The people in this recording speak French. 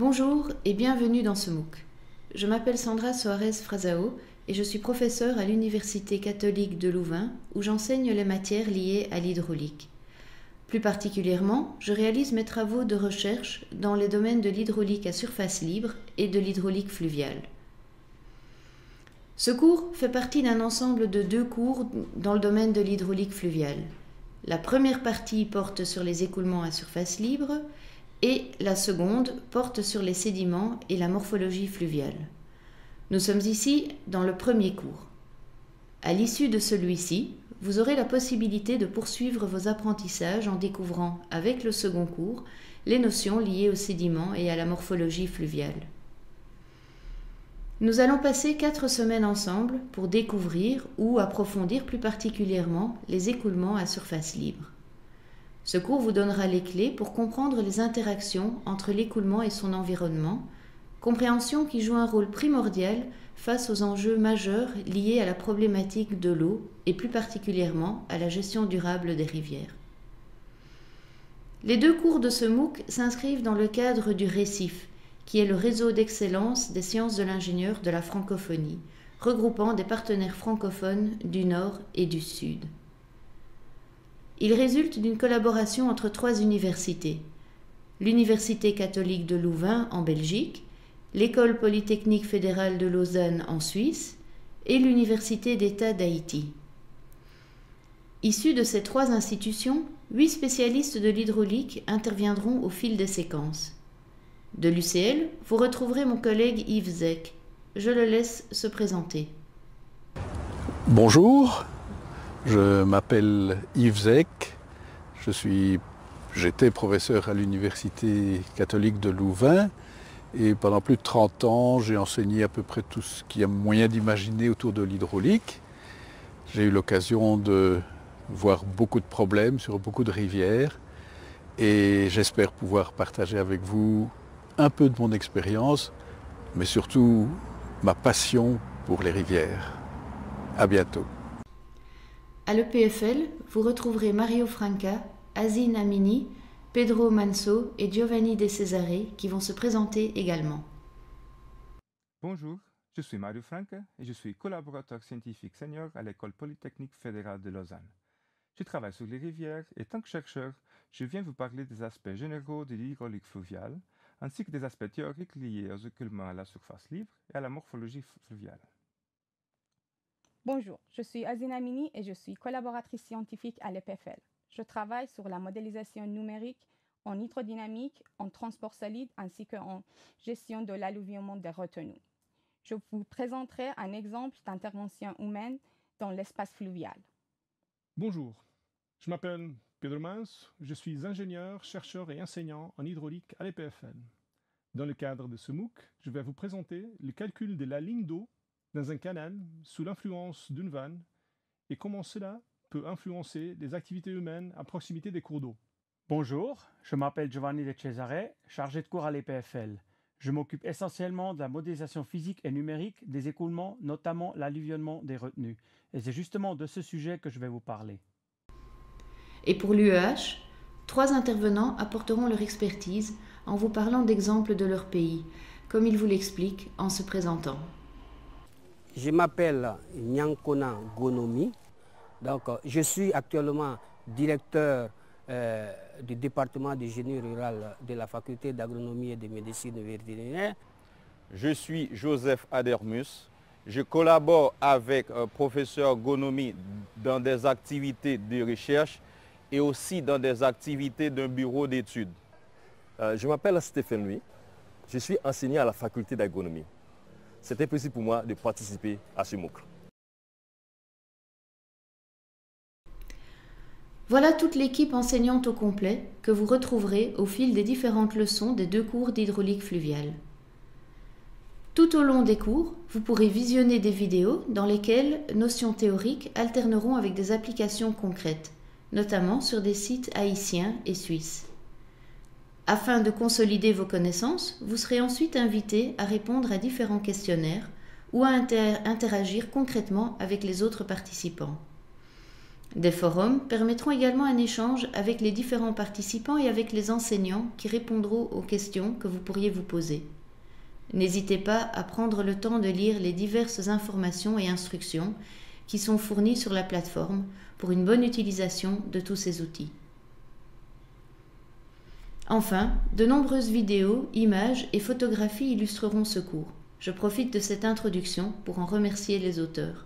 Bonjour et bienvenue dans ce MOOC. Je m'appelle Sandra Soares Frazao et je suis professeure à l'Université catholique de Louvain où j'enseigne les matières liées à l'hydraulique. Plus particulièrement, je réalise mes travaux de recherche dans les domaines de l'hydraulique à surface libre et de l'hydraulique fluviale. Ce cours fait partie d'un ensemble de 2 cours dans le domaine de l'hydraulique fluviale. La première partie porte sur les écoulements à surface libre et la seconde porte sur les sédiments et la morphologie fluviale. Nous sommes ici dans le premier cours. À l'issue de celui-ci, vous aurez la possibilité de poursuivre vos apprentissages en découvrant, avec le second cours, les notions liées aux sédiments et à la morphologie fluviale. Nous allons passer 4 semaines ensemble pour découvrir ou approfondir plus particulièrement les écoulements à surface libre. Ce cours vous donnera les clés pour comprendre les interactions entre l'écoulement et son environnement, compréhension qui joue un rôle primordial face aux enjeux majeurs liés à la problématique de l'eau et plus particulièrement à la gestion durable des rivières. Les 2 cours de ce MOOC s'inscrivent dans le cadre du RECIF, qui est le réseau d'excellence des sciences de l'ingénieur de la francophonie, regroupant des partenaires francophones du Nord et du Sud. Il résulte d'une collaboration entre 3 universités, l'Université catholique de Louvain en Belgique, l'École polytechnique fédérale de Lausanne en Suisse et l'Université d'État d'Haïti. Issus de ces 3 institutions, 8 spécialistes de l'hydraulique interviendront au fil des séquences. De l'UCL, vous retrouverez mon collègue Yves Zek. Je le laisse se présenter. Bonjour, je m'appelle Yves Zek. J'étais professeur à l'Université catholique de Louvain et pendant plus de 30 ans, j'ai enseigné à peu près tout ce qu'il y a moyen d'imaginer autour de l'hydraulique. J'ai eu l'occasion de voir beaucoup de problèmes sur beaucoup de rivières et j'espère pouvoir partager avec vous un peu de mon expérience, mais surtout ma passion pour les rivières. À bientôt. À l'EPFL, vous retrouverez Mario Franca, Azine Amini, Pedro Manso et Giovanni De Cesare qui vont se présenter également. Bonjour, je suis Mario Franca et je suis collaborateur scientifique senior à l'École polytechnique fédérale de Lausanne. Je travaille sur les rivières et tant que chercheur, je viens vous parler des aspects généraux de l'hydraulique fluviale ainsi que des aspects théoriques liés aux écoulements à la surface libre et à la morphologie fluviale. Bonjour, je suis Azine Amini et je suis collaboratrice scientifique à l'EPFL. Je travaille sur la modélisation numérique en hydrodynamique, en transport solide ainsi qu'en gestion de l'alluvionnement des retenues. Je vous présenterai un exemple d'intervention humaine dans l'espace fluvial. Bonjour, je m'appelle Pedro Manso, je suis ingénieur, chercheur et enseignant en hydraulique à l'EPFL. Dans le cadre de ce MOOC, je vais vous présenter le calcul de la ligne d'eau dans un canal sous l'influence d'une vanne et comment cela peut influencer les activités humaines à proximité des cours d'eau. Bonjour, je m'appelle Giovanni De Cesare, chargé de cours à l'EPFL. Je m'occupe essentiellement de la modélisation physique et numérique des écoulements, notamment l'alluvionnement des retenues. Et c'est justement de ce sujet que je vais vous parler. Et pour l'UEH, 3 intervenants apporteront leur expertise en vous parlant d'exemples de leur pays, comme ils vous l'expliquent en se présentant. Je m'appelle Nyankona Gonomi. Donc, je suis actuellement directeur du département de génie rural de la faculté d'agronomie et de médecine vétérinaire. Je suis Joseph Adermus. Je collabore avec professeur Gonomi dans des activités de recherche et aussi dans des activités d'un bureau d'études. Je m'appelle Stéphane Louis. Je suis enseignant à la faculté d'agronomie. C'était possible pour moi de participer à ce MOOC. Voilà toute l'équipe enseignante au complet que vous retrouverez au fil des différentes leçons des 2 cours d'hydraulique fluviale. Tout au long des cours, vous pourrez visionner des vidéos dans lesquelles notions théoriques alterneront avec des applications concrètes, notamment sur des sites haïtiens et suisses. Afin de consolider vos connaissances, vous serez ensuite invité à répondre à différents questionnaires ou à interagir concrètement avec les autres participants. Des forums permettront également un échange avec les différents participants et avec les enseignants qui répondront aux questions que vous pourriez vous poser. N'hésitez pas à prendre le temps de lire les diverses informations et instructions qui sont fournies sur la plateforme pour une bonne utilisation de tous ces outils. Enfin, de nombreuses vidéos, images et photographies illustreront ce cours. Je profite de cette introduction pour en remercier les auteurs.